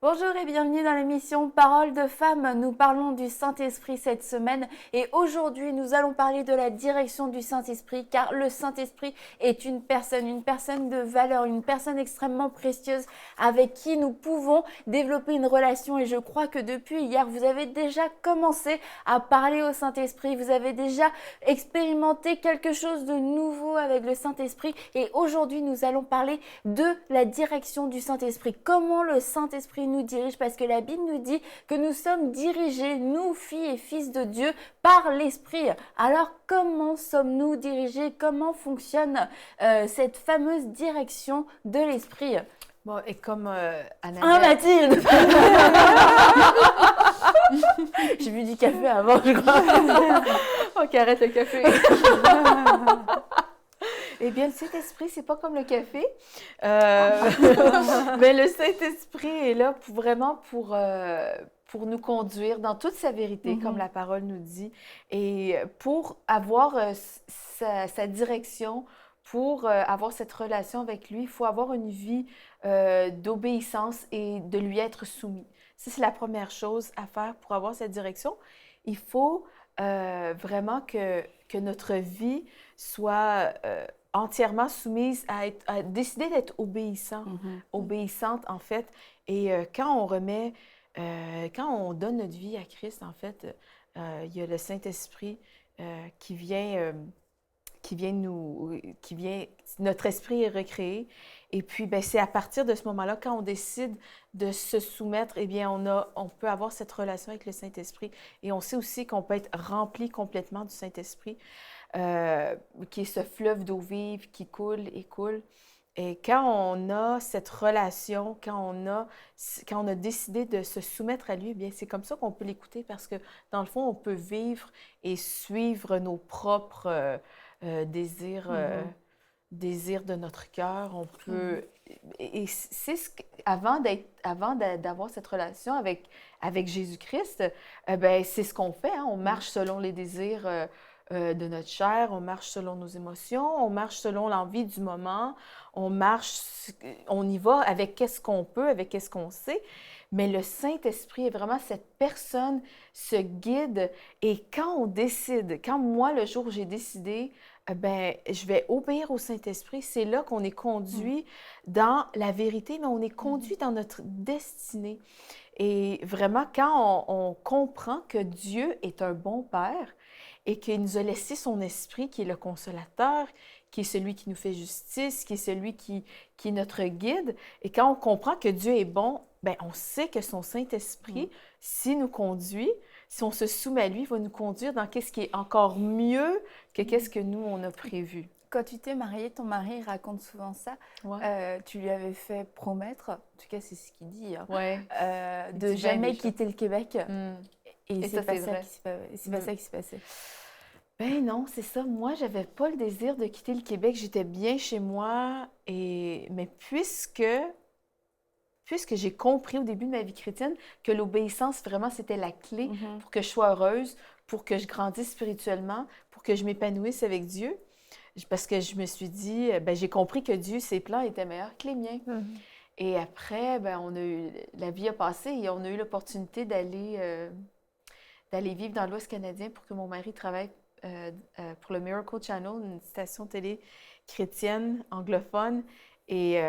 Bonjour et bienvenue dans l'émission Paroles de femmes. Nous parlons du Saint-Esprit cette semaine et aujourd'hui nous allons parler de la direction du Saint-Esprit car le Saint-Esprit est une personne de valeur, une personne extrêmement précieuse avec qui nous pouvons développer une relation et je crois que depuis hier vous avez déjà commencé à parler au Saint-Esprit, vous avez déjà expérimenté quelque chose de nouveau avec le Saint-Esprit et aujourd'hui nous allons parler de la direction du Saint-Esprit. Comment le Saint-Esprit nous dirige parce que la Bible nous dit que nous sommes dirigés, nous filles et fils de Dieu, par l'Esprit. Alors comment sommes-nous dirigés? Comment fonctionne cette fameuse direction de l'Esprit? Bon, et comme Mathilde J'ai bu du café avant, je crois. Ok, arrête le café. Eh bien, le Saint-Esprit, c'est pas comme le café. Mais le Saint-Esprit est là pour nous conduire dans toute sa vérité, comme la parole nous dit, et pour avoir sa direction, pour avoir cette relation avec lui, il faut avoir une vie d'obéissance et de lui être soumis. Ça, c'est la première chose à faire pour avoir cette direction. Il faut vraiment que notre vie soit entièrement soumise à décider d'être obéissante en fait. Et quand on donne notre vie à Christ, en fait, il y a le Saint-Esprit qui vient notre esprit est recréé. Et puis, ben, c'est à partir de ce moment-là, quand on décide de se soumettre, eh bien, on peut avoir cette relation avec le Saint-Esprit. Et on sait aussi qu'on peut être rempli complètement du Saint-Esprit, qui est ce fleuve d'eau vive qui coule et coule. Et quand on a cette relation, quand on a décidé de se soumettre à lui, eh bien, c'est comme ça qu'on peut l'écouter parce que, dans le fond, on peut vivre et suivre nos propres désirs de notre cœur. On peut... Et c'est avant d'avoir cette relation avec Jésus-Christ, ben, c'est ce qu'on fait. Hein? On marche selon les désirs de notre chair, on marche selon nos émotions, on marche selon l'envie du moment, on y va avec qu'est-ce qu'on peut, avec qu'est-ce qu'on sait. Mais le Saint-Esprit est vraiment cette personne, ce guide. Et quand on décide, quand moi, le jour où j'ai décidé, ben, je vais obéir au Saint-Esprit, c'est là qu'on est conduit dans la vérité, mais on est conduit dans notre destinée. Et vraiment, quand on comprend que Dieu est un bon Père et qu'il nous a laissé son Esprit, qui est le consolateur, qui est celui qui nous fait justice, qui est celui qui est notre guide, et quand on comprend que Dieu est bon, ben, on sait que son Saint-Esprit, s'il nous conduit, si on se soumet à lui, va nous conduire dans qu'est-ce qui est encore mieux que qu'est-ce que nous, on a prévu. Quand tu t'es mariée, ton mari raconte souvent ça. Ouais. Tu lui avais fait promettre, en tout cas c'est ce qu'il dit, hein, Ouais. de jamais quitter le Québec. Et c'est pas vrai. ça qui s'est passé. Ben non, c'est ça. Moi, j'avais pas le désir de quitter le Québec. J'étais bien chez moi. Mais puisque j'ai compris au début de ma vie chrétienne que l'obéissance, vraiment, c'était la clé pour que je sois heureuse, pour que je grandisse spirituellement, pour que je m'épanouisse avec Dieu. Parce que je me suis dit, ben, j'ai compris que Dieu, ses plans étaient meilleurs que les miens. Et après, ben, la vie a passé et on a eu l'opportunité d'aller vivre dans l'Ouest canadien pour que mon mari travaille pour le Miracle Channel, une station télé chrétienne anglophone. Et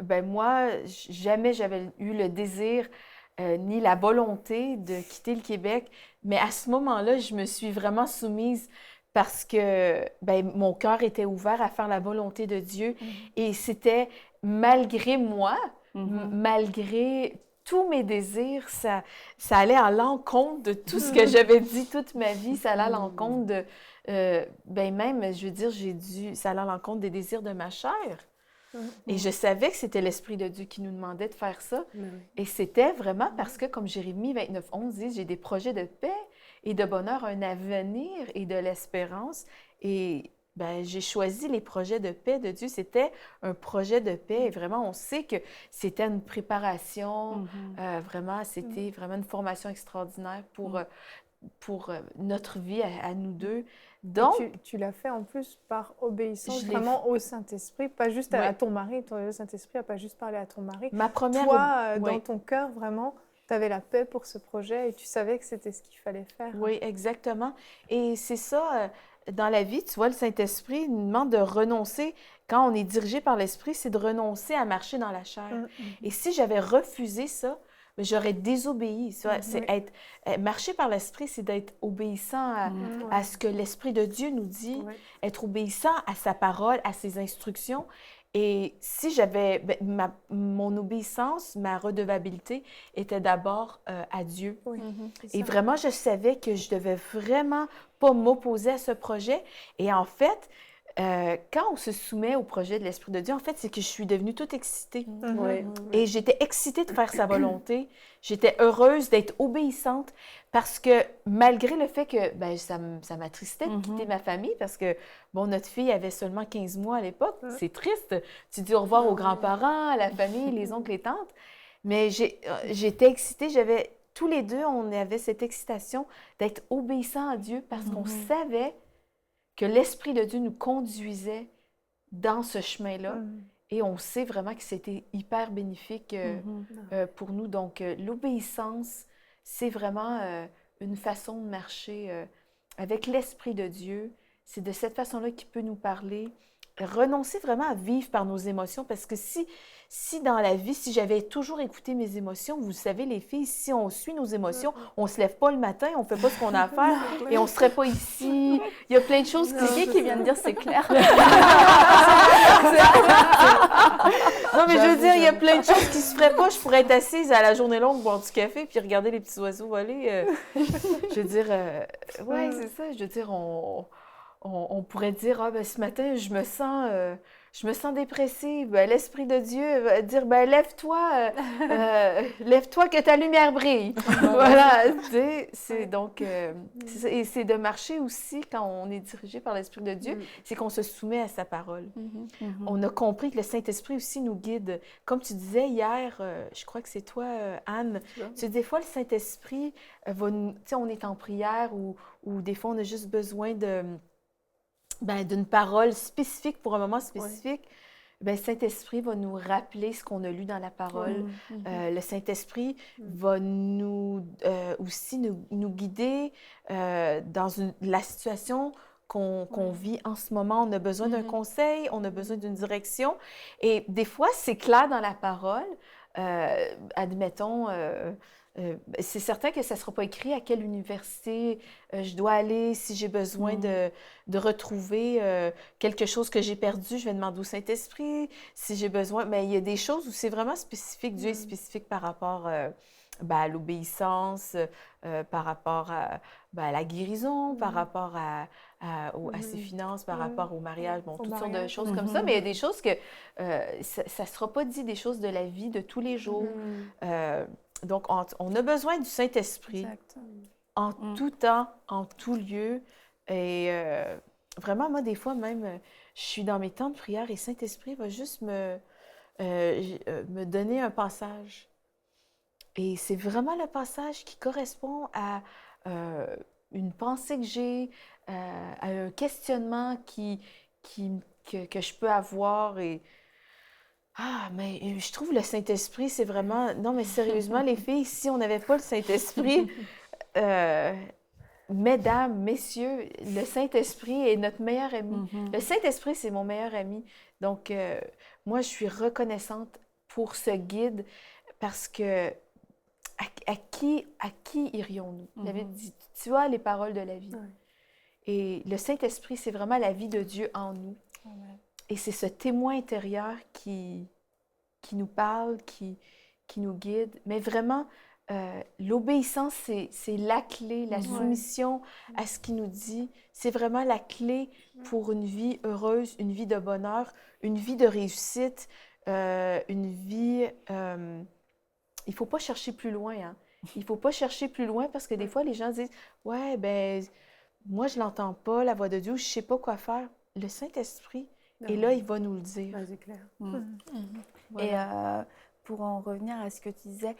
ben moi, jamais j'avais eu le désir ni la volonté de quitter le Québec. Mais à ce moment-là, je me suis vraiment soumise parce que ben, mon cœur était ouvert à faire la volonté de Dieu. Et c'était malgré moi, malgré tous mes désirs, ça allait à l'encontre de tout ce que j'avais dit toute ma vie. Ça allait à l'encontre de... ben même, je veux dire, ça allait à l'encontre des désirs de ma chair. Et je savais que c'était l'Esprit de Dieu qui nous demandait de faire ça. Et c'était vraiment parce que, comme Jérémie 29:11 dit, j'ai des projets de paix et de bonheur, un avenir et de l'espérance. Et ben, j'ai choisi les projets de paix de Dieu. C'était un projet de paix. Et vraiment, on sait que c'était une préparation. Vraiment, c'était vraiment une formation extraordinaire pour pour notre vie à nous deux. Donc, Donc, tu l'as fait en plus par obéissance je l'ai vraiment au Saint-Esprit, pas juste Ouais. à ton mari. Le Saint-Esprit n'a pas juste parlé à ton mari. ma première... Toi, Oui. dans ton cœur, vraiment, tu avais la paix pour ce projet et tu savais que c'était ce qu'il fallait faire. Oui, exactement. Et c'est ça, dans la vie, tu vois, le Saint-Esprit nous demande de renoncer. Quand on est dirigé par l'Esprit, c'est de renoncer à marcher dans la chair. Et si j'avais refusé ça, ben, j'aurais désobéi. Tu vois, c'est Oui. marcher par l'Esprit, c'est d'être obéissant à ce que l'Esprit de Dieu nous dit, Oui. être obéissant à sa parole, à ses instructions. Et si j'avais, mon obéissance, ma redevabilité était d'abord à Dieu. Oui. Et vraiment, je savais que je devais vraiment pas m'opposer à ce projet. Et en fait, quand on se soumet au projet de l'Esprit de Dieu, en fait, c'est que je suis devenue toute excitée. Oui. Et j'étais excitée de faire sa volonté. J'étais heureuse d'être obéissante parce que malgré le fait que ça m'attristait de quitter ma famille parce que, bon, notre fille avait seulement 15 mois à l'époque. C'est triste. Tu dis au revoir aux grands-parents, à la famille, les oncles, les tantes. Mais j'étais excitée. Tous les deux, on avait cette excitation d'être obéissants à Dieu parce qu'on savait que l'Esprit de Dieu nous conduisait dans ce chemin-là. Et on sait vraiment que c'était hyper bénéfique pour nous. Donc, l'obéissance, c'est vraiment une façon de marcher avec l'Esprit de Dieu. C'est de cette façon-là qu'il peut nous parler. Renoncer vraiment à vivre par nos émotions, parce que si dans la vie, si j'avais toujours écouté mes émotions, vous savez, les filles, si on suit nos émotions, on ne se lève pas le matin, on ne fait pas ce qu'on a à faire et on ne serait pas ici. Il y a plein de choses Qui vient de dire c'est clair. Non, mais je veux dire, il y a plein de choses qui se feraient pas. Je pourrais être assise à la journée longue, boire du café, puis regarder les petits oiseaux voler. Je veux dire, ouais, c'est ça. Je veux dire, on pourrait dire, ah, ben, ce matin, je me sens dépressive. Ben, l'Esprit de Dieu va dire, ben, lève-toi, lève-toi que ta lumière brille. Voilà, tu sais, c'est donc, c'est ça. Et c'est de marcher aussi quand on est dirigé par l'Esprit de Dieu, c'est qu'on se soumet à sa parole. On a compris que le Saint-Esprit aussi nous guide. Comme tu disais hier, je crois que c'est toi, Anne, tu dis, des fois, le Saint-Esprit va nous, tu sais, on est en prière ou des fois, on a juste besoin d'une parole spécifique pour un moment spécifique. Le Saint-Esprit va nous rappeler ce qu'on a lu dans la parole. Le Saint-Esprit va aussi nous guider dans la situation qu'on vit en ce moment. On a besoin d'un conseil, on a besoin d'une direction. Et des fois, c'est clair dans la parole. Admettons, c'est certain que ça ne sera pas écrit à quelle université je dois aller, si j'ai besoin de retrouver quelque chose que j'ai perdu, je vais demander au Saint-Esprit. Si j'ai besoin, mais il y a des choses où c'est vraiment spécifique. Dieu est spécifique par rapport à l'obéissance, par rapport à la guérison, par rapport à ses finances, par rapport au mariage, bon, toutes sortes de choses comme ça. Mais il y a des choses que ça ne sera pas dit, des choses de la vie de tous les jours. Donc, on a besoin du Saint-Esprit en tout temps, en tout lieu. Et vraiment, moi, des fois, même, je suis dans mes temps de prière et Saint-Esprit va juste me donner un passage. Et c'est vraiment le passage qui correspond à une pensée que j'ai, à un questionnement que je peux avoir. Et mais je trouve le Saint-Esprit, c'est vraiment... Non, mais sérieusement, les filles, si on n'avait pas le Saint-Esprit, mesdames, messieurs, le Saint-Esprit est notre meilleur ami. Le Saint-Esprit, c'est mon meilleur ami. Donc, moi, je suis reconnaissante pour ce guide parce que à qui irions-nous? Il avait dit, tu as les paroles de la vie. Et le Saint-Esprit, c'est vraiment la vie de Dieu en nous. Et c'est ce témoin intérieur qui nous parle, qui nous guide. Mais vraiment, l'obéissance, c'est la clé, la soumission à ce qu'il nous dit. C'est vraiment la clé pour une vie heureuse, une vie de bonheur, une vie de réussite, une vie... il ne faut pas chercher plus loin. Hein. Il ne faut pas chercher plus loin parce que des fois, les gens disent « Ouais, ben moi, je ne l'entends pas, la voix de Dieu, je ne sais pas quoi faire. » Le Saint-Esprit, et là, il va nous le dire. C'est clair. Voilà. Et pour en revenir à ce que tu disais,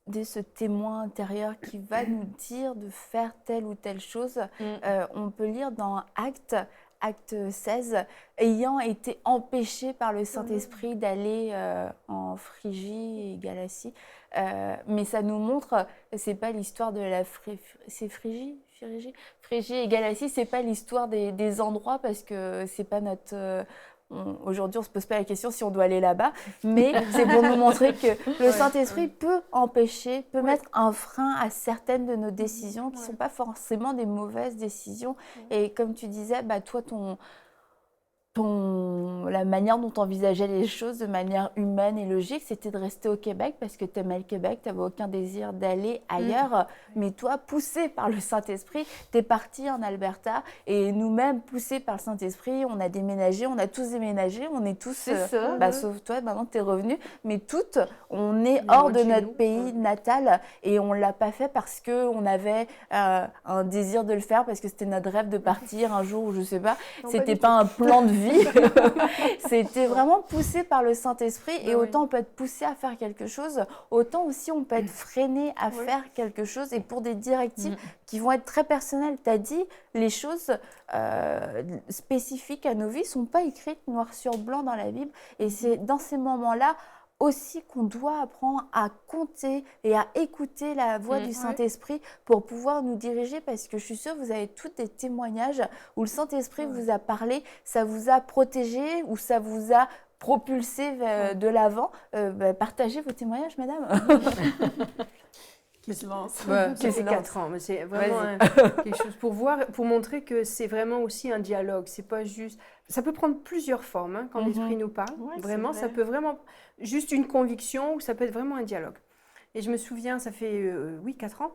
dès ce témoin intérieur qui va nous dire de faire telle ou telle chose. On peut lire dans Acte 16, ayant été empêché par le Saint-Esprit d'aller en Phrygie et Galatie. Mais ça nous montre, c'est pas l'histoire de la c'est Phrygie et Galatie, c'est pas l'histoire des endroits parce que c'est pas notre. Aujourd'hui, on se pose pas la question si on doit aller là-bas, mais c'est pour nous montrer que le Saint-Esprit peut empêcher, peut mettre un frein à certaines de nos décisions qui sont pas forcément des mauvaises décisions. Et comme tu disais, bah toi, la manière dont tu envisageais les choses de manière humaine et logique, c'était de rester au Québec parce que tu aimais le Québec, tu n'avais aucun désir d'aller ailleurs. Mais toi, poussé par le Saint-Esprit, tu es parti en Alberta et nous-mêmes, poussés par le Saint-Esprit, on a déménagé, on a tous déménagé, on est tous, sauf toi, maintenant tu es revenu, mais toutes, on est hors de notre pays natal et on ne l'a pas fait parce qu'on avait un désir de le faire, parce que c'était notre rêve de partir un jour ou je ne sais pas, c'était pas un plan de vie. C'était vraiment poussé par le Saint-Esprit et autant on peut être poussé à faire quelque chose, autant aussi on peut être freiné à faire quelque chose et pour des directives qui vont être très personnelles. Tu as dit, les choses spécifiques à nos vies ne sont pas écrites noir sur blanc dans la Bible et c'est dans ces moments-là aussi qu'on doit apprendre à compter et à écouter la voix du Saint-Esprit pour pouvoir nous diriger, parce que je suis sûre que vous avez tous des témoignages où le Saint-Esprit vous a parlé, ça vous a protégé ou ça vous a propulsé de l'avant. Partagez vos témoignages, madame. Qui se lance. Ça fait 4 ans, mais c'est vraiment quelque chose pour montrer que c'est vraiment aussi un dialogue. C'est pas juste. Ça peut prendre plusieurs formes quand l'Esprit nous parle. Vraiment, ça peut vraiment juste une conviction ou ça peut être vraiment un dialogue. Et je me souviens, ça fait 4 ans.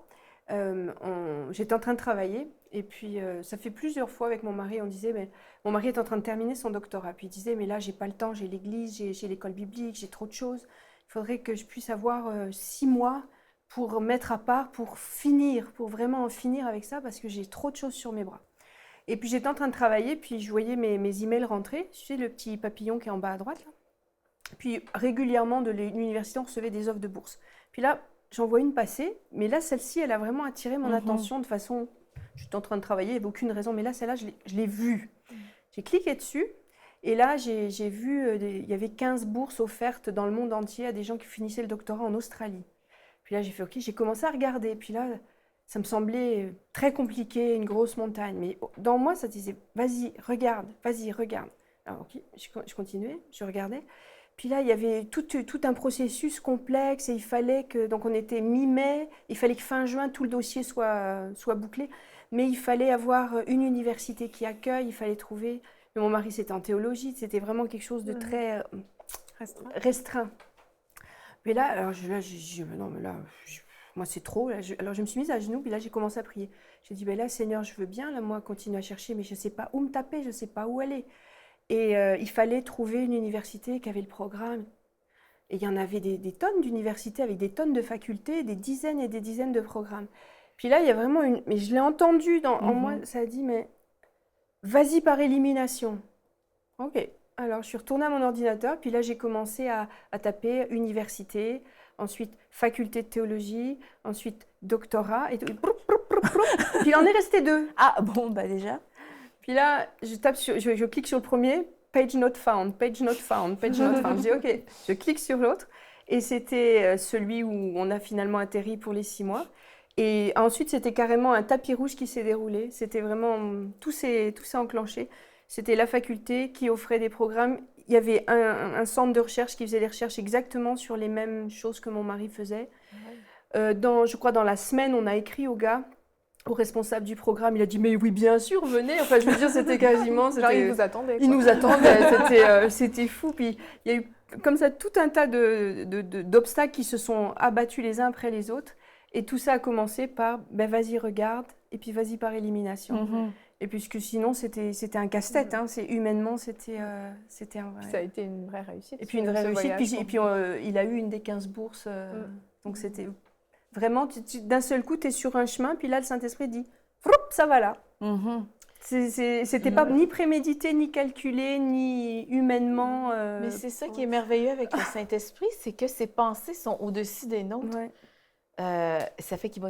J'étais en train de travailler et puis ça fait plusieurs fois avec mon mari, on disait, mais mon mari est en train de terminer son doctorat. Puis il disait, mais là, j'ai pas le temps, j'ai l'église, j'ai l'école biblique, j'ai trop de choses. Il faudrait que je puisse avoir 6 mois pour mettre à part, pour vraiment en finir avec ça, parce que j'ai trop de choses sur mes bras. Et puis j'étais en train de travailler, puis je voyais mes emails rentrer, tu sais, le petit papillon qui est en bas à droite, là. Puis régulièrement de l'université, on recevait des offres de bourse. Puis là, j'en vois une passer, mais là, celle-ci, elle a vraiment attiré mon attention de façon... J'étais en train de travailler, il n'y avait aucune raison, mais là, celle-là, je l'ai vue. J'ai cliqué dessus, et là, j'ai vu, il y avait 15 bourses offertes dans le monde entier à des gens qui finissaient le doctorat en Australie. Puis là, j'ai fait OK, j'ai commencé à regarder. Puis là, ça me semblait très compliqué, une grosse montagne. Mais dans moi, ça disait, vas-y, regarde. Alors OK, je continuais, je regardais. Puis là, il y avait tout un processus complexe et il fallait que, donc on était mi-mai, il fallait que fin juin, tout le dossier soit bouclé. Mais il fallait avoir une université qui accueille, il fallait trouver... Mais mon mari, c'était en théologie, c'était vraiment quelque chose de très restreint. Mais là, alors non, mais là, moi c'est trop. Là, alors je me suis mise à genoux, puis là j'ai commencé à prier. J'ai dit, ben là Seigneur, je veux bien, là, moi, continuer à chercher, mais je ne sais pas où me taper, je ne sais pas où aller. Et il fallait trouver une université qui avait le programme. Et il y en avait des tonnes d'universités avec des tonnes de facultés, des dizaines et des dizaines de programmes. Puis là, il y a vraiment une... Mais je l'ai entendu en moi, ça a dit, mais vas-y par élimination. Ok. Alors, je suis retournée à mon ordinateur, puis là, j'ai commencé à taper université, ensuite faculté de théologie, ensuite doctorat, et tout. Puis il en est resté 2. Ah, bon, bah déjà. Puis là, je clique sur le premier, page not found. Je dis OK, je clique sur l'autre, et c'était celui où on a finalement atterri pour les 6 mois. Et ensuite, c'était carrément un tapis rouge qui s'est déroulé. C'était vraiment, tout s'est enclenché. C'était la faculté qui offrait des programmes. Il y avait un centre de recherche qui faisait des recherches exactement sur les mêmes choses que mon mari faisait. Je crois dans la semaine, on a écrit au gars, au responsable du programme. Il a dit « Mais oui, bien sûr, venez !» Enfin, je veux dire, c'était quasiment... Genre, il vous attendait. Il nous attendait, c'était fou. Puis il y a eu comme ça tout un tas d'obstacles qui se sont abattus les uns après les autres. Et tout ça a commencé par « Vas-y, regarde !» et puis « Vas-y par élimination !» Et puisque sinon, c'était un casse-tête. Humainement, c'était un vrai... Ça a été une vraie réussite. Et puis une vraie réussite. Et puis il a eu une des 15 bourses. Donc c'était vraiment, d'un seul coup, tu es sur un chemin. Puis là, le Saint-Esprit dit, ça va là. C'était pas ni prémédité, ni calculé, ni humainement... Mais c'est ça qui est merveilleux avec le Saint-Esprit, c'est que ses pensées sont au-dessus des nôtres. Ouais. ça fait il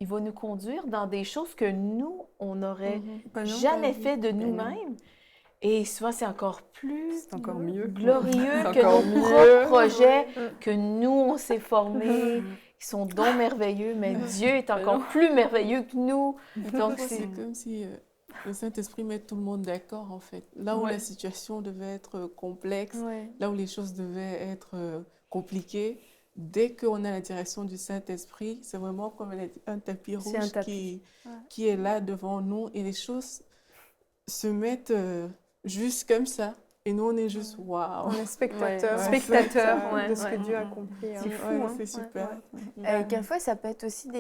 va nous conduire dans des choses que nous, on n'aurait Ben non, jamais pas- fait de ben non. nous-mêmes. Et souvent, c'est encore plus C'est encore mieux. glorieux C'est que encore nos mieux. propres projets, Mm. que nous, on s'est formés, qui sont donc merveilleux, mais Dieu est encore plus merveilleux que nous. Donc, Parfois, c'est comme si le Saint-Esprit met tout le monde d'accord, en fait. Là où la situation devait être complexe, Ouais. là où les choses devaient être compliquées, dès qu'on a la direction du Saint-Esprit, c'est vraiment comme un tapis C'est rouge un tapis. qui est là devant nous et les choses se mettent juste comme ça. Et nous, on est juste waouh. On est spectateur, Ouais. en fait, Spectateur, ouais, de ce que ouais. Dieu a accompli. C'est fou, Ouais, hein. c'est super. Quelquefois, ça peut être aussi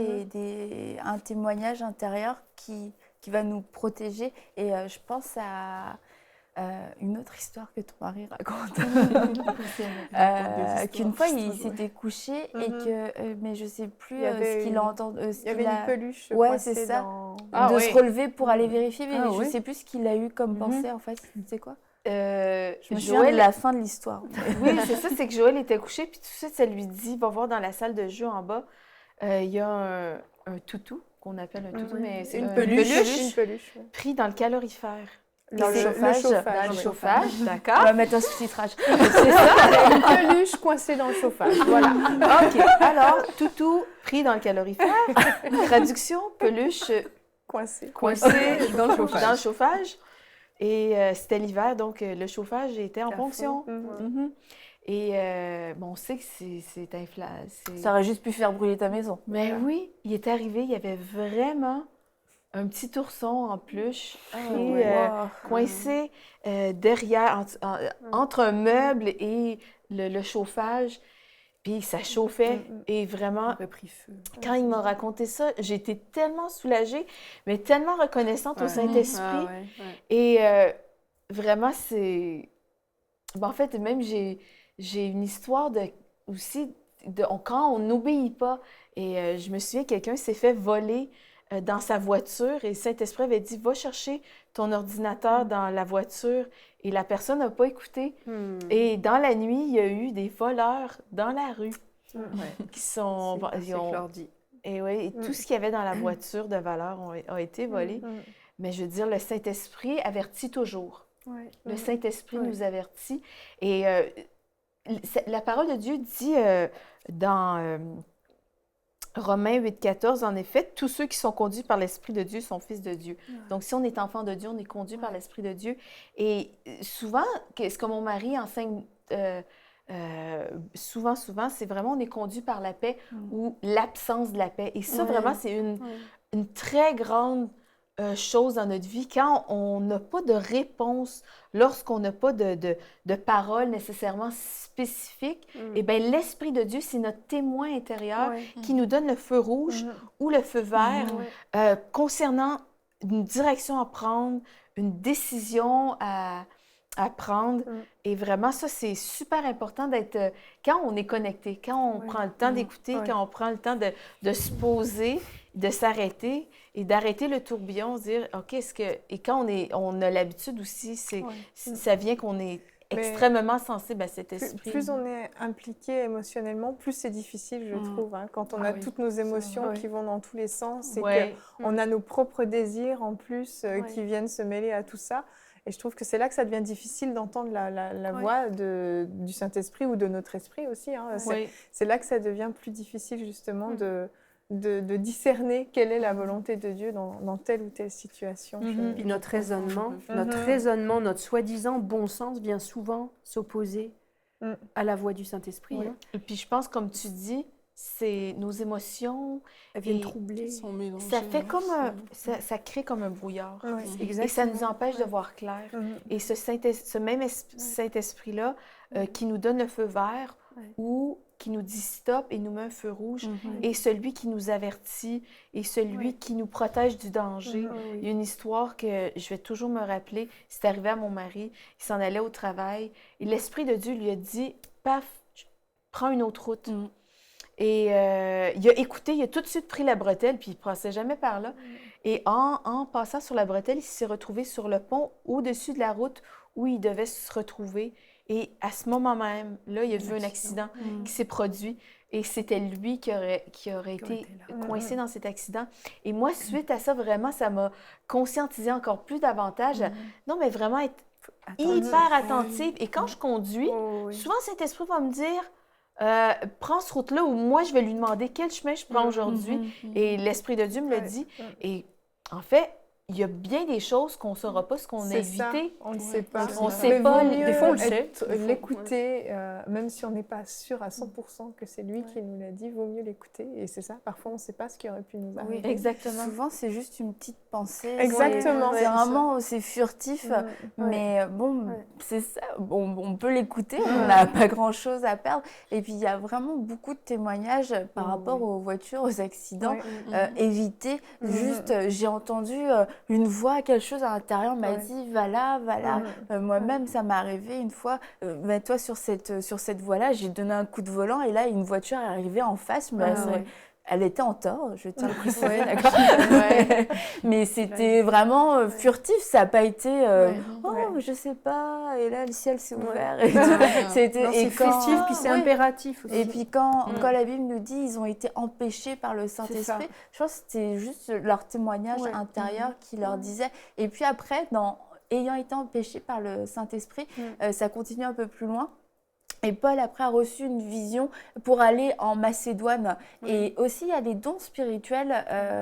un témoignage intérieur qui va nous protéger. Et je pense à une autre histoire que ton mari raconte. Qu'une fois, il s'était couché et que, mais je sais plus Il y avait ce qu'il a entendu. Il y avait une peluche Ouais, coincée c'est ça. dans... de se relever pour aller vérifier, mais Ah, je ouais. sais plus ce qu'il a eu comme pensée en fait. Tu sais quoi? Je me souviens de Joël, la fin de l'histoire. oui, c'est ça, c'est que Joël était couché, puis tout de suite, ça lui dit, va voir dans la salle de jeu en bas, il y a un toutou, qu'on appelle un toutou, mais c'est Une une peluche. peluche Une peluche. Ouais. pris dans le calorifère. Dans Et le c'est- chauffage. Dans le oui. chauffage, On d'accord. va mettre un sous-titrage. C'est ça. Une peluche coincée dans le chauffage. Voilà. OK. Alors, toutou pris dans le calorifère. Traduction, peluche Coincée. coincée Dans le chauffage. dans le chauffage. Et c'était l'hiver, donc le chauffage était en À fonction. fond. Mhm. Et bon, on sait que c'est inflammable. Ça aurait juste pu faire brûler ta maison. Mais oui, il est arrivé, il y avait vraiment un petit ourson en peluche pris, coincé derrière, entre un meuble et le chauffage. Puis ça chauffait et vraiment, aurait pris feu. quand il m'a raconté ça, j'ai été tellement soulagée, mais tellement reconnaissante au Ouais. Saint-Esprit. Ah, ouais, ouais. Et vraiment, c'est... Ben, en fait, même j'ai une histoire quand on n'obéit pas. Et je me souviens, quelqu'un s'est fait voler dans sa voiture et Saint-Esprit avait dit, va chercher ton ordinateur dans la voiture. Et la personne n'a pas écouté. Et dans la nuit, il y a eu des voleurs dans la rue qui sont... C'est ils ont- l'ordi. et oui, et tout ce qu'il y avait dans la voiture de valeur a été volé. Mais je veux dire, le Saint-Esprit avertit toujours. Ouais. Le Saint-Esprit Ouais. nous avertit. Et la parole de Dieu dit dans Romains 8,14, en effet, tous ceux qui sont conduits par l'Esprit de Dieu sont fils de Dieu. Donc, si on est enfant de Dieu, on est conduit par l'Esprit de Dieu. Et souvent, ce que mon mari enseigne souvent, c'est vraiment on est conduit par la paix ou l'absence de la paix. Et ça, vraiment, c'est une très grande chose dans notre vie. Quand on n'a pas de réponse, lorsqu'on n'a pas de parole nécessairement spécifique, eh bien, l'Esprit de Dieu, c'est notre témoin intérieur qui nous donne le feu rouge ou le feu vert concernant une direction à prendre, une décision à prendre. Et vraiment, ça, c'est super important d'être... quand on est connecté, quand on prend le temps d'écouter, quand on prend le temps de se poser, de s'arrêter et d'arrêter le tourbillon, se dire, OK, est-ce que... Et quand on a l'habitude aussi, ça vient qu'on est extrêmement sensible à cet esprit. Plus on est impliqué émotionnellement, plus c'est difficile, je trouve. Hein, quand on a toutes nos émotions qui vont dans tous les sens et qu'on a nos propres désirs en plus qui viennent se mêler à tout ça. Et je trouve que c'est là que ça devient difficile d'entendre la voix du Saint-Esprit ou de notre esprit aussi. Hein. C'est là que ça devient plus difficile justement de discerner quelle est la volonté de Dieu dans telle ou telle situation. Puis notre raisonnement, notre soi-disant bon sens vient souvent s'opposer à la voix du Saint-Esprit. Hein. Et puis je pense, comme tu dis, c'est nos émotions. Elles viennent troubler. Sont mélangées, Ça fait comme ça crée comme un brouillard. Exactement. Et ça nous empêche de voir clair. Et ce même Saint-Esprit-là qui nous donne le feu vert ou qui nous dit stop et nous met un feu rouge, et celui qui nous avertit et celui qui nous protège du danger. Il y a une histoire que je vais toujours me rappeler. C'est arrivé à mon mari. Il s'en allait au travail et l'Esprit de Dieu lui a dit, paf, prends une autre route. Et il a écouté, il a tout de suite pris la bretelle, puis il ne passait jamais par là. Et en passant sur la bretelle, il s'est retrouvé sur le pont au-dessus de la route où il devait se retrouver. Et à ce moment même, là, il a vu un accident qui s'est produit. et c'était lui qui aurait été coincé dans cet accident. Et moi, suite à ça, vraiment, ça m'a conscientisé encore plus davantage. Non, mais vraiment être hyper attentive. Et quand je conduis, souvent, Saint-Esprit va me dire... prends cette route-là, ou moi, je vais lui demander quel chemin je prends aujourd'hui. Et l'Esprit de Dieu me le dit. Et en fait, il y a bien des choses qu'on ne saura pas ce qu'on a évité. On ne sait pas. On ne sait pas. Des fois, on le sait. L'écouter, même si on n'est pas sûr à 100% que c'est lui qui nous l'a dit, vaut mieux l'écouter. Et c'est ça, parfois, on ne sait pas ce qui aurait pu nous arriver. Oui, exactement. Souvent, c'est juste une petite pensée. Exactement. C'est vraiment, c'est furtif. Mais bon, c'est ça. Bon, on peut l'écouter, on n'a pas grand-chose à perdre. Et puis, il y a vraiment beaucoup de témoignages par rapport aux voitures, aux accidents. Éviter. Juste, j'ai entendu... une voix, quelque chose à l'intérieur m'a dit va là, va là. Moi-même, ça m'est arrivé une fois, mets-toi sur cette voie-là, j'ai donné un coup de volant et là, une voiture est arrivée en face. Elle était en tort, je tiens à le préciser, d'accord. Mais c'était vraiment furtif, ça n'a pas été je sais pas, et là le ciel s'est ouvert. C'est festif, puis c'est impératif aussi. Et puis quand la Bible nous dit ils ont été empêchés par le Saint-Esprit, je pense que c'était juste leur témoignage intérieur qui leur disait. Et puis après, ayant été empêchés par le Saint-Esprit, ça continue un peu plus loin. Et Paul, après, a reçu une vision pour aller en Macédoine. Et aussi, il y a des dons spirituels.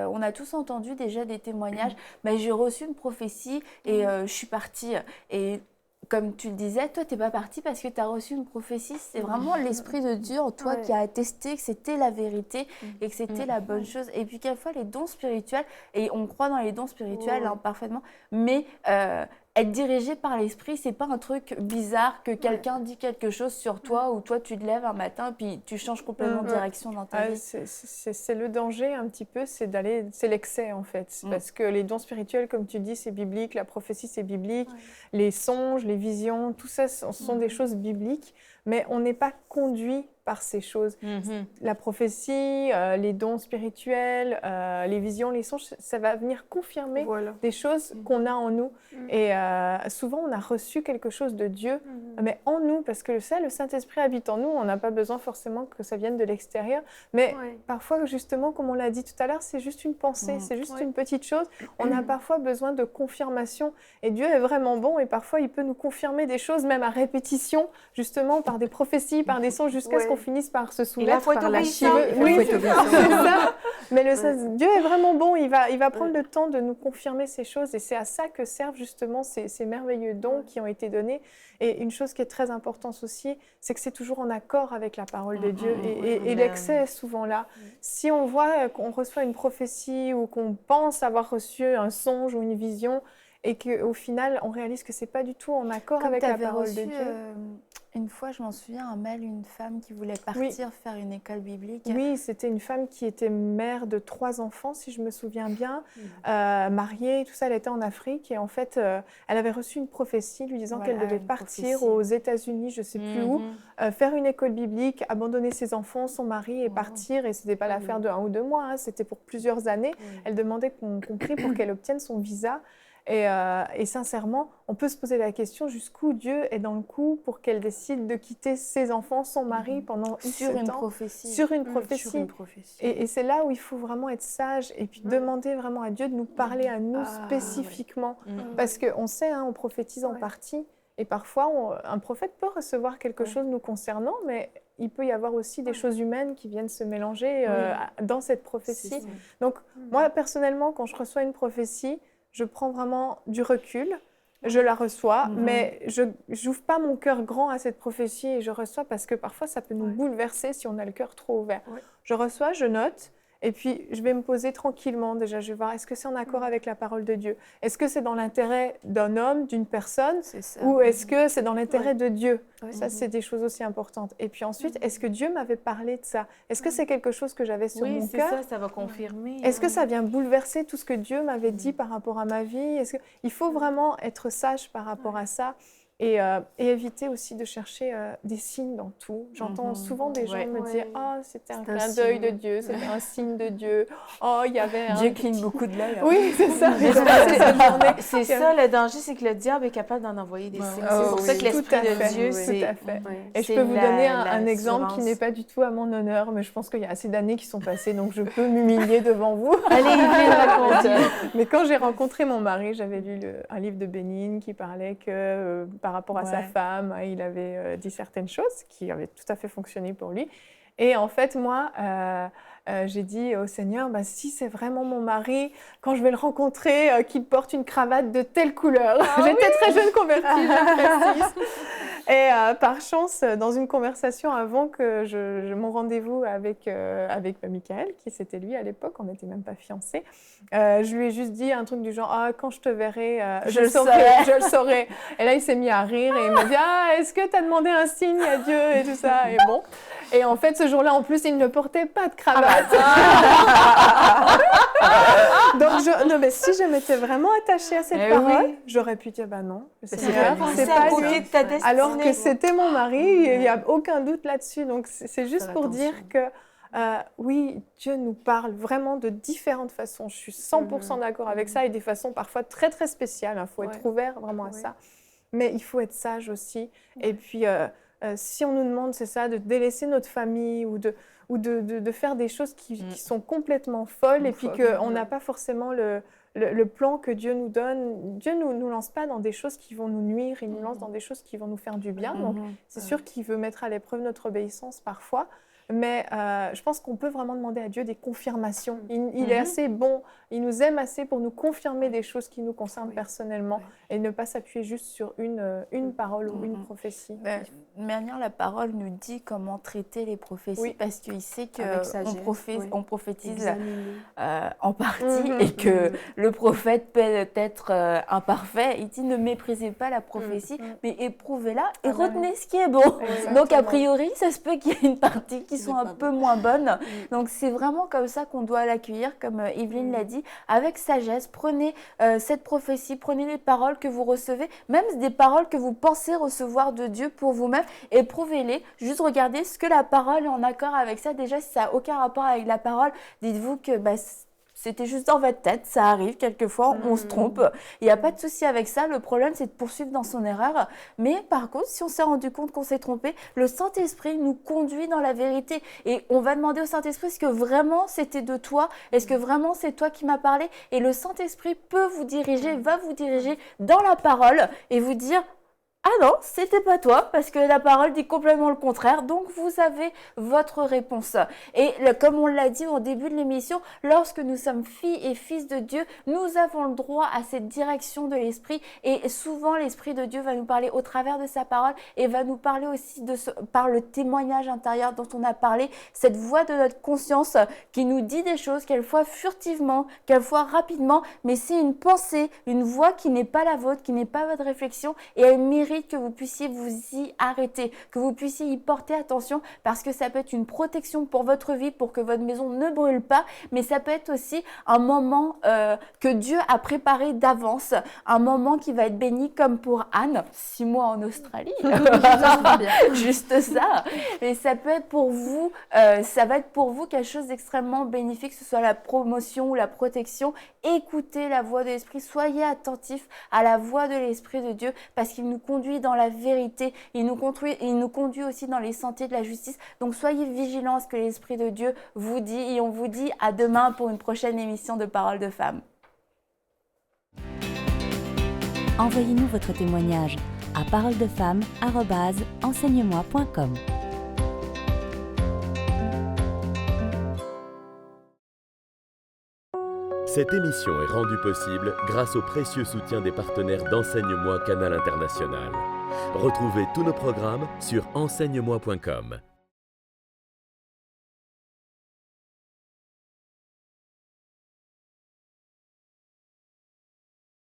On a tous entendu déjà des témoignages. Mais j'ai reçu une prophétie et je suis partie. Et comme tu le disais, toi, tu n'es pas partie parce que tu as reçu une prophétie. C'est vraiment l'Esprit de Dieu en toi qui a attesté que c'était la vérité et que c'était la bonne chose. Et puis, quelquefois, les dons spirituels, et on croit dans les dons spirituels parfaitement, mais... être dirigé par l'esprit, c'est pas un truc bizarre que quelqu'un dit quelque chose sur toi ou toi tu te lèves un matin puis tu changes complètement de direction dans ta vie. C'est le danger un petit peu, c'est l'excès en fait. Parce que les dons spirituels, comme tu dis, c'est biblique, la prophétie c'est biblique, les songes, les visions, tout ça ce sont des choses bibliques, mais on n'est pas conduit par ces choses. La prophétie, les dons spirituels, les visions, les songes, ça va venir confirmer des choses qu'on a en nous. Et souvent, on a reçu quelque chose de Dieu, mais en nous, parce que le Saint-Esprit habite en nous, on n'a pas besoin forcément que ça vienne de l'extérieur, mais parfois, justement, comme on l'a dit tout à l'heure, c'est juste une pensée, c'est juste une petite chose. On a parfois besoin de confirmation, et Dieu est vraiment bon, et parfois, il peut nous confirmer des choses, même à répétition, justement, par des prophéties, par des songes, jusqu'à ce qu'on finisse par se soumettre par la chimie. Oui, c'est ça. Mais Dieu est vraiment bon, il va prendre le temps de nous confirmer ces choses, et c'est à ça que servent justement ces merveilleux dons qui ont été donnés. Et une chose qui est très importante aussi, c'est que c'est toujours en accord avec la parole de Dieu, et l'excès est souvent là. Si on voit qu'on reçoit une prophétie ou qu'on pense avoir reçu un songe ou une vision, et qu'au final, on réalise que ce n'est pas du tout en accord avec la parole de Dieu. Une fois, je m'en souviens, un mail, une femme qui voulait partir faire une école biblique. Oui, c'était une femme qui était mère de 3 enfants, si je me souviens bien, mariée, tout ça, elle était en Afrique. Et en fait, elle avait reçu une prophétie lui disant qu'elle devait partir aux États-Unis, je ne sais plus où, faire une école biblique, abandonner ses enfants, son mari et partir. Et ce n'était pas l'affaire de 1 ou 2 mois, hein, c'était pour plusieurs années. Elle demandait qu'on prie pour qu'elle obtienne son visa. Et sincèrement, on peut se poser la question jusqu'où Dieu est dans le coup pour qu'elle décide de quitter ses enfants, son mari pendant sur une prophétie. Sur une prophétie. Et c'est là où il faut vraiment être sage et puis demander vraiment à Dieu de nous parler à nous spécifiquement. Parce qu'on sait, hein, on prophétise en partie et parfois un prophète peut recevoir quelque chose nous concernant, mais il peut y avoir aussi des choses humaines qui viennent se mélanger dans cette prophétie. Donc moi, personnellement, quand je reçois une prophétie, je prends vraiment du recul, je la reçois, mais je n'ouvre pas mon cœur grand à cette prophétie et je reçois parce que parfois ça peut nous bouleverser si on a le cœur trop ouvert. Je reçois, je note, et puis je vais me poser tranquillement déjà, je vais voir est-ce que c'est en accord avec la parole de Dieu? Est-ce que c'est dans l'intérêt d'un homme, d'une personne, ou est-ce que c'est dans l'intérêt de Dieu? Ça, c'est des choses aussi importantes. Et puis ensuite, est-ce que Dieu m'avait parlé de ça? Est-ce que c'est quelque chose que j'avais sur mon cœur? Oui, ça va confirmer. Est-ce que ça vient bouleverser tout ce que Dieu m'avait dit par rapport à ma vie? Il faut vraiment être sage par rapport à ça. Et éviter aussi de chercher des signes dans tout. J'entends souvent des gens me dire « Oh, c'était un clin d'œil de Dieu, c'était un signe de Dieu. Oh, il y avait un... » Dieu cligne beaucoup de l'œil. Oui, c'est ça. C'est ça, le danger, c'est que le diable est capable d'en envoyer des signes. C'est pour ça que l'Esprit de Dieu, c'est... Tout à fait. Et je peux vous donner un exemple qui n'est pas du tout à mon honneur, mais je pense qu'il y a assez d'années qui sont passées, donc je peux m'humilier devant vous. Allez, Yveline, raconte. Mais quand j'ai rencontré mon mari, j'avais lu un livre de Bénigne qui parlait que par rapport à sa femme, il avait dit certaines choses qui avaient tout à fait fonctionné pour lui. Et en fait, moi, j'ai dit au Seigneur, si c'est vraiment mon mari, quand je vais le rencontrer, qu'il porte une cravate de telle couleur. J'étais très jeune convertie, je précise. Et par chance, dans une conversation avant que mon rendez-vous avec Michael, qui c'était lui à l'époque, on n'était même pas fiancés, je lui ai juste dit un truc du genre « Ah, quand je te verrai, je le saurai. » Et là, il s'est mis à rire et il m'a dit « Ah, est-ce que tu as demandé un signe à Dieu ?» et tout ça. Et bon. Et en fait, ce jour-là, en plus, il ne portait pas de cravate. Donc, non, mais si je m'étais vraiment attachée à cette parole, j'aurais pu dire, non, Seigneur, c'est pas lui. Alors que c'était mon mari, il n'y a aucun doute là-dessus. Donc, c'est juste pour dire que, oui, Dieu nous parle vraiment de différentes façons. Je suis 100% d'accord avec ça et des façons parfois très, très spéciales. Il faut être ouvert vraiment à ça. Mais il faut être sage aussi. Et puis... si on nous demande, c'est ça, de délaisser notre famille ou de faire des choses qui sont complètement folles et puis qu'on n'a pas forcément le plan que Dieu nous donne. Dieu ne nous lance pas dans des choses qui vont nous nuire, il nous lance dans des choses qui vont nous faire du bien. Donc, c'est sûr qu'il veut mettre à l'épreuve notre obéissance parfois. Mais je pense qu'on peut vraiment demander à Dieu des confirmations. Il est assez bon, il nous aime assez pour nous confirmer des choses qui nous concernent personnellement et ne pas s'appuyer juste sur une parole ou une prophétie. Manière, la parole nous dit comment traiter les prophéties parce qu'il sait qu'on prophétise en partie et que le prophète peut être imparfait. Il dit ne méprisez pas la prophétie, mais éprouvez-la et retenez ce qui est bon. Donc a priori, ça se peut qu'il y ait une partie qui sont un peu moins bonnes. Donc c'est vraiment comme ça qu'on doit l'accueillir, comme Yveline l'a dit, avec sagesse. Prenez cette prophétie, prenez les paroles que vous recevez, même des paroles que vous pensez recevoir de Dieu pour vous-même, éprouvez-les. Juste regardez ce que la parole est en accord avec ça. Déjà, si ça n'a aucun rapport avec la parole, dites-vous que c'était juste dans votre tête, ça arrive quelquefois, on se trompe. Il n'y a pas de souci avec ça. Le problème, c'est de poursuivre dans son erreur. Mais par contre, si on s'est rendu compte qu'on s'est trompé, le Saint-Esprit nous conduit dans la vérité. Et on va demander au Saint-Esprit, est-ce que vraiment c'était de toi? Est-ce que vraiment c'est toi qui m'as parlé? Et le Saint-Esprit peut vous diriger, va vous diriger dans la parole et vous dire... Ah non, c'était pas toi, parce que la parole dit complètement le contraire, donc vous avez votre réponse. Et comme on l'a dit au début de l'émission, lorsque nous sommes filles et fils de Dieu, nous avons le droit à cette direction de l'Esprit, et souvent l'Esprit de Dieu va nous parler au travers de sa parole, et va nous parler aussi par le témoignage intérieur dont on a parlé, cette voix de notre conscience qui nous dit des choses, quelquefois furtivement, quelquefois rapidement, mais c'est une pensée, une voix qui n'est pas la vôtre, qui n'est pas votre réflexion, et elle mérite que vous puissiez vous y arrêter, que vous puissiez y porter attention parce que ça peut être une protection pour votre vie, pour que votre maison ne brûle pas, mais ça peut être aussi un moment que Dieu a préparé d'avance, un moment qui va être béni comme pour Anne, 6 mois en Australie, juste ça, mais ça peut être pour vous, ça va être pour vous quelque chose d'extrêmement bénéfique, que ce soit la promotion ou la protection. Écoutez la voix de l'Esprit, soyez attentifs à la voix de l'Esprit de Dieu parce qu'il nous conduit dans la vérité, il nous conduit aussi dans les sentiers de la justice. Donc soyez vigilants à ce que l'Esprit de Dieu vous dit et on vous dit à demain pour une prochaine émission de Paroles de Femmes. Envoyez-nous votre témoignage à paroledefemmes@enseigne-moi.com. Cette émission est rendue possible grâce au précieux soutien des partenaires d'Enseigne-moi Canal International. Retrouvez tous nos programmes sur enseigne-moi.com.